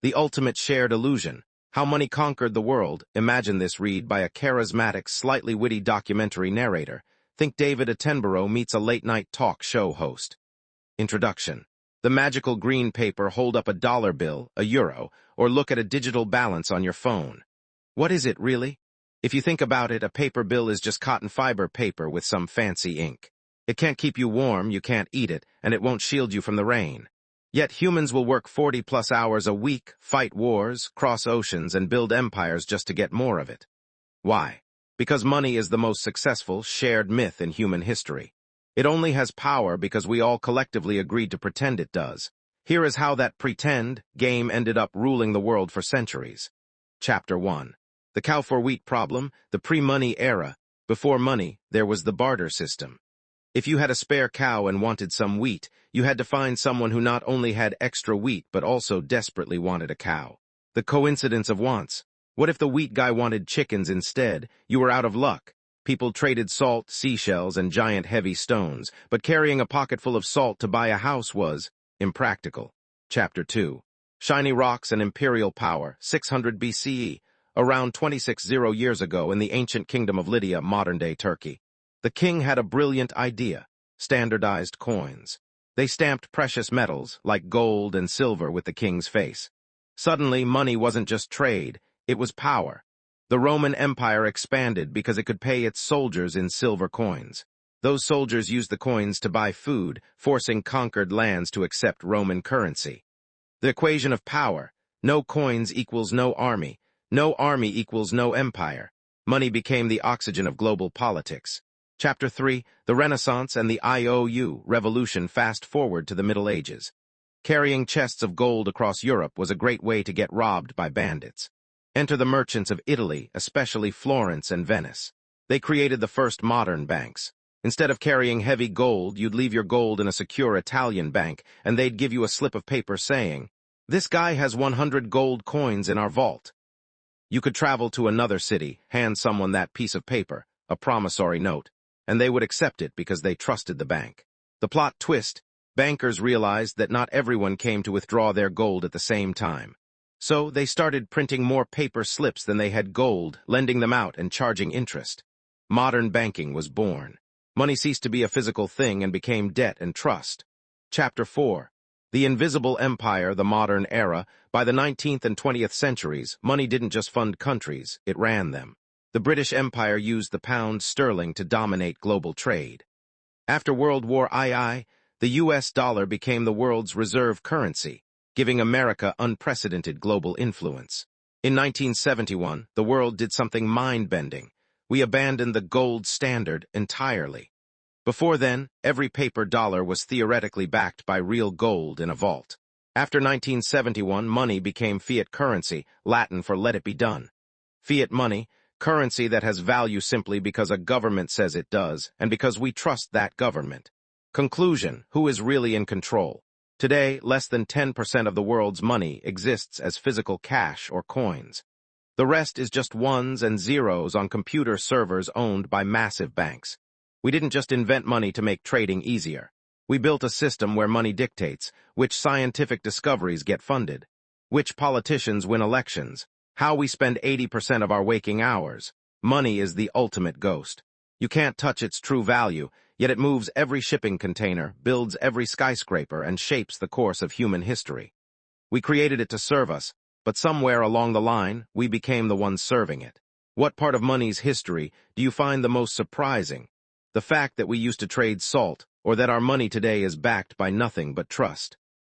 The ultimate shared illusion. How money conquered the world. Imagine this read by a charismatic, slightly witty documentary narrator. Think David Attenborough meets a late-night talk show host. Introduction. The magical green paper. Hold up a dollar bill, a euro, or look at a digital balance on your phone. What is it, really? If you think about it, a paper bill is just cotton fiber paper with some fancy ink. It can't keep you warm, you can't eat it, and it won't shield you from the rain. Yet humans will work 40-plus hours a week, fight wars, cross oceans, and build empires just to get more of it. Why? Because money is the most successful, shared myth in human history. It only has power because we all collectively agreed to pretend it does. Here is how that pretend game ended up ruling the world for centuries. Chapter 1. The cow for wheat problem, the pre-money era. Before money, there was the barter system. If you had a spare cow and wanted some wheat, you had to find someone who not only had extra wheat but also desperately wanted a cow. The coincidence of wants. What if the wheat guy wanted chickens instead? You were out of luck. People traded salt, seashells, and giant heavy stones, but carrying a pocketful of salt to buy a house was impractical. Chapter 2. Shiny rocks and imperial power, 600 BCE, around 260 years ago in the ancient kingdom of Lydia, modern-day Turkey. The king had a brilliant idea: standardized coins. They stamped precious metals, like gold and silver, with the king's face. Suddenly, money wasn't just trade, it was power. The Roman Empire expanded because it could pay its soldiers in silver coins. Those soldiers used the coins to buy food, forcing conquered lands to accept Roman currency. The equation of power: no coins equals no army equals no empire. Money became the oxygen of global politics. Chapter 3. The Renaissance and the IOU revolution. Fast forward to the Middle Ages. Carrying chests of gold across Europe was a great way to get robbed by bandits. Enter the merchants of Italy, especially Florence and Venice. They created the first modern banks. Instead of carrying heavy gold, you'd leave your gold in a secure Italian bank, and they'd give you a slip of paper saying, "This guy has 100 gold coins in our vault." You could travel to another city, hand someone that piece of paper, a promissory note, and they would accept it because they trusted the bank. The plot twist: bankers realized that not everyone came to withdraw their gold at the same time. So they started printing more paper slips than they had gold, lending them out and charging interest. Modern banking was born. Money ceased to be a physical thing and became debt and trust. Chapter 4. The Invisible Empire, the Modern Era. By the 19th and 20th centuries, money didn't just fund countries, it ran them. The British Empire used the pound sterling to dominate global trade. After World War II, the US dollar became the world's reserve currency, giving America unprecedented global influence. In 1971, the world did something mind-bending. We abandoned the gold standard entirely. Before then, every paper dollar was theoretically backed by real gold in a vault. After 1971, money became fiat currency, Latin for "let it be done." Fiat money, currency that has value simply because a government says it does, and because we trust that government. Conclusion: who is really in control? Today, less than 10% of the world's money exists as physical cash or coins. The rest is just ones and zeros on computer servers owned by massive banks. We didn't just invent money to make trading easier. We built a system where money dictates which scientific discoveries get funded, which politicians win elections, how we spend 80% of our waking hours. Money is the ultimate ghost. You can't touch its true value, yet it moves every shipping container, builds every skyscraper, and shapes the course of human history. We created it to serve us, but somewhere along the line, we became the ones serving it. What part of money's history do you find the most surprising? The fact that we used to trade salt, or that our money today is backed by nothing but trust?